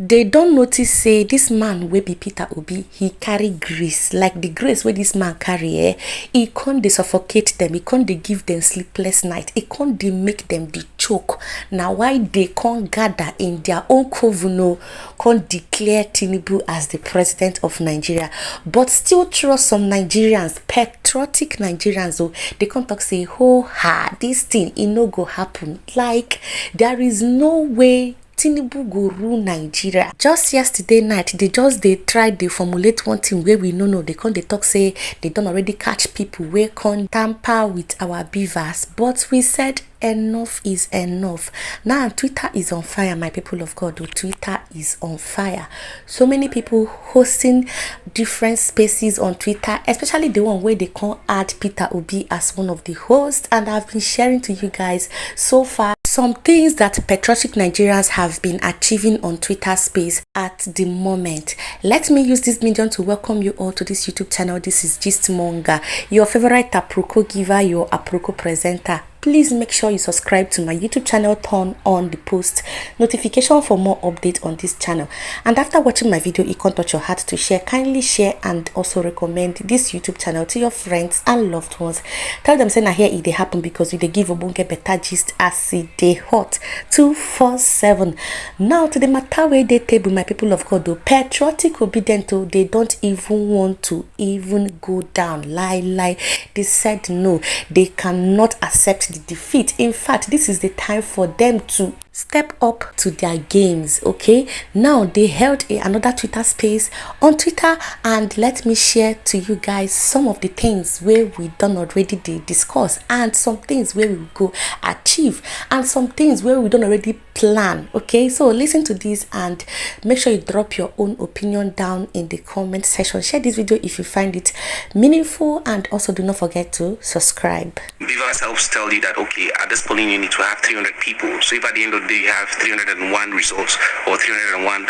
They don't notice say this man wey be Peter Obi, he carry grace, like the grace wey this man carry, he can't dey suffocate them, he can't dey give them sleepless night, he can't dey make them dey choke. Now why they can't gather in their own coven, can't declare Tinubu as the president of Nigeria, but still trust some Nigerians, patriotic Nigerians, they can't talk say, oh ha, this thing it no go happen. Like there is no way Tinubu go rule Nigeria. Just yesterday night, they tried to formulate one thing where we know they can't talk say they don't already catch people where can tamper with our beavers, but we said enough is enough. Now Twitter is on fire, my people of God. Twitter is on fire. So many people hosting different spaces on Twitter, especially the one where they can't add Peter Obi as one of the hosts, and I've been sharing to you guys so far some things that patriotic Nigerians have been achieving on Twitter space at the moment. Let me use this medium to welcome you all to this YouTube channel. This is Gistmonga, your favorite aproko giver, your aproko presenter. Please make sure you subscribe to my YouTube channel, turn on the post notification for more updates on this channel. And after watching my video, it can't touch your heart to share. Kindly share and also recommend this YouTube channel to your friends and loved ones. Tell them say na here it dey happen because we dey give obonge better gist as it dey hot 247. Now to the matter where they table, my people of God, patriotic obedient, they don't even want to even go down. Lie. They said no, they cannot accept the defeat. In fact, this is the time for them to step up to their games. Okay, now they held another Twitter space on Twitter, and let me share to you guys some of the things where we done already discuss, and some things where we will go achieve, and some things where we don't already plan. Okay, so listen to this and make sure you drop your own opinion down in the comment section. Share this video if you find it meaningful, and also do not forget to subscribe. Beavers helps tell you that okay, at this polling unit we have 300 people, so if at the end of the day you have 301 results or 301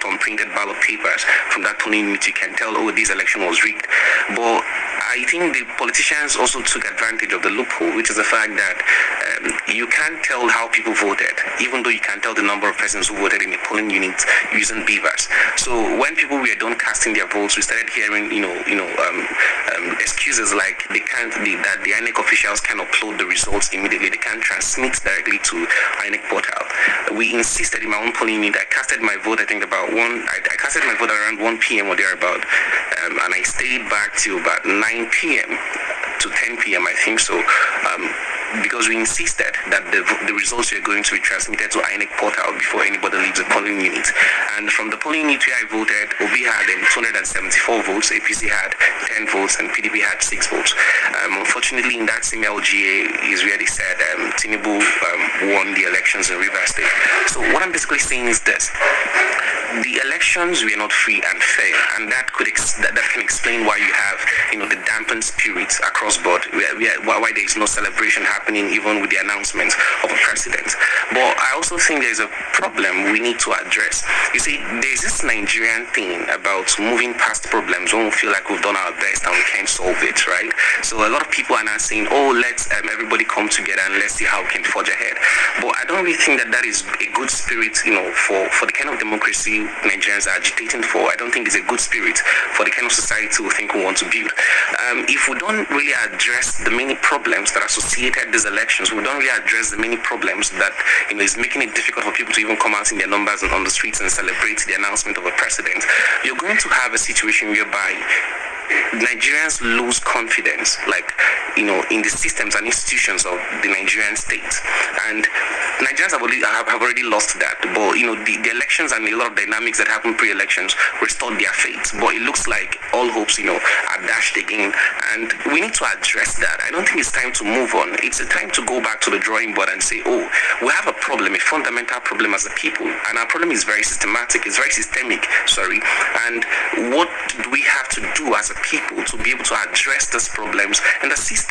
from printed ballot papers from that polling unit, you can tell, oh, this election was rigged. But I think the politicians also took advantage of the loophole, which is the fact that you can't tell how people voted, even though you can tell the number of persons who voted in the polling unit using beavers. So when people were done casting their votes, we started hearing excuses like that the INEC officials can upload the results immediately, they can't transmit directly to INEC portal. We insisted in my own polling unit. I casted my vote, I think about I casted my vote around 1 p.m. or thereabout, and I stayed back till about 9 p.m. to 10 p.m. I think so, because we insisted that the results were going to be transmitted to INEC portal before anybody leaves the polling unit. And from the polling unit where I voted, Obi had 274 votes, APC had 10 votes, and PDP had 6 votes. Unfortunately, in that same LGA is where they said Tinubu won the elections in Rivers State. So what I'm basically saying is this: the elections were not free and fair, and that can explain why you have the dampened spirits across board, why there is no celebration happening even with the announcement of a president. But I also think there's a problem we need to address. You see, there's this Nigerian thing about moving past problems when we feel like we've done our best and we can't solve it, right? So a lot of people are now saying, oh, let's everybody come together and let's see how we can forge ahead. But I don't really think that is a good spirit, for the kind of democracy Nigerians are agitating for. I don't think it's a good spirit for the kind of society we think we want to build. If we don't really address the many problems that are associated with these elections, we don't really address the many problems that is making it difficult for people to even come out in their numbers and on the streets and celebrate the announcement of a president, you're going to have a situation whereby Nigerians lose confidence, in the systems and institutions of the Nigerian state, and Nigerians have already lost that. But the elections and a lot of dynamics that happen pre-elections restored their faith. But it looks like all hopes, are dashed again, and we need to address that. I don't think it's time to move on. It's a time to go back to the drawing board and say, oh, we have a problem, a fundamental problem as a people, and our problem is very systematic. It's very systemic. And what do we have to do as a people to be able to address these problems in the system?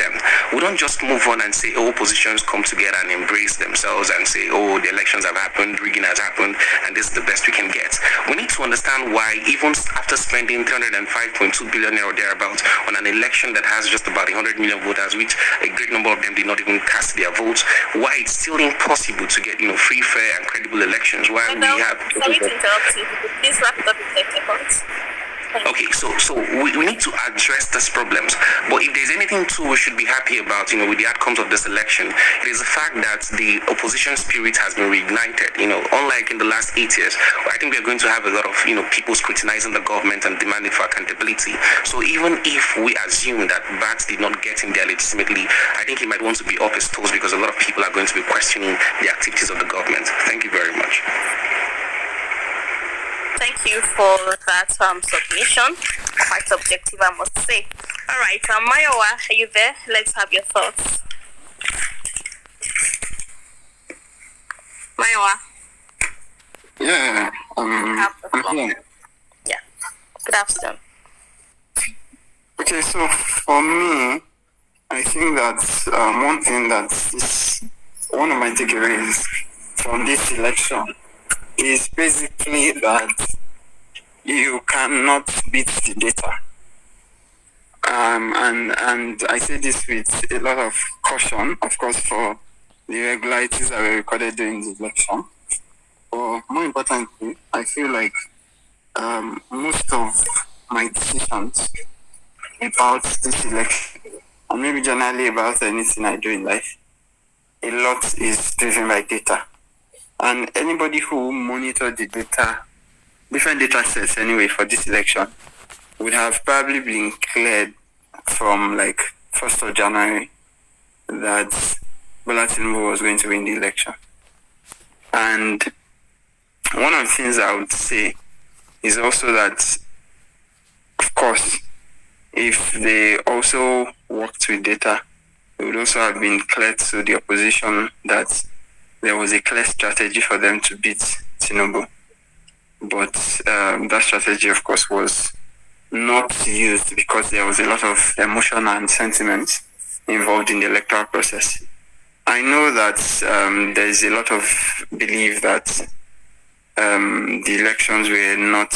We don't just move on and say, oh, oppositions come together and embrace themselves and say, oh, the elections have happened, rigging has happened, and this is the best we can get. we need to understand why, even after spending 305.2 billion or thereabouts on an election that has just about 100 million voters, which a great number of them did not even cast their votes, why it's still impossible to get, free, fair, and credible elections. Why we have. Sorry to interrupt you. Please wrap it up in 30 seconds. Okay, so we need to address these problems. But if there's anything too we should be happy about, with the outcomes of this election, it is the fact that the opposition spirit has been reignited. Unlike in the last 8 years, I think we're going to have a lot of people scrutinizing the government and demanding for accountability. So even if we assume that Bats did not get in there legitimately, I think he might want to be off his toes because a lot of people are going to be questioning the activities of the government. Thank you very much. Thank you for that submission. Quite objective, I must say. All right, Mayowa, are you there? Let's have your thoughts. Mayowa. Yeah, I'm here. Yeah. Good afternoon. Okay, so for me, I think that one thing that is one of my takeaways from this election is basically that you cannot beat the data. And I say this with a lot of caution, of course, for the irregularities that were recorded during the election. But more importantly, I feel like most of my decisions about this election, and maybe generally about anything I do in life, a lot is driven by data. And anybody who monitored the data, different data sets anyway for this election, would have probably been cleared from 1st of January that Bola Tinubu was going to win the election. And one of the things I would say is also that, of course, if they also worked with data, it would also have been clear to the opposition that there was a clear strategy for them to beat Tinubu. But that strategy, of course, was not used because there was a lot of emotion and sentiment involved in the electoral process. I know that there is a lot of belief that the elections were not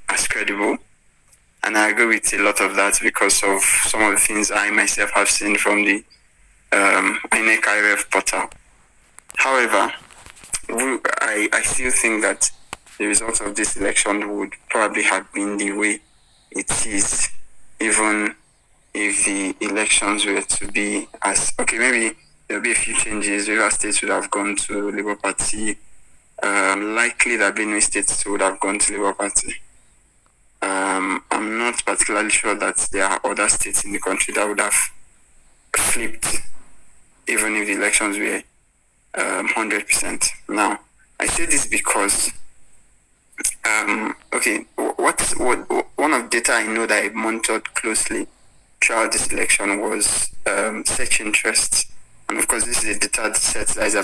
as credible. And I agree with a lot of that because of some of the things I myself have seen from the INEC IRF portal. However, I still think that the result of this election would probably have been the way it is, even if the elections were to be as... Okay, maybe there'll be a few changes. River State would have gone to Labour Party. Likely that Benue State would have gone to Labour Party. I'm not particularly sure that there are other states in the country that would have flipped, even if the elections were 100%. Now, I say this because, one of the data I know that I monitored closely throughout this election was search interest. And of course, this is a data set that is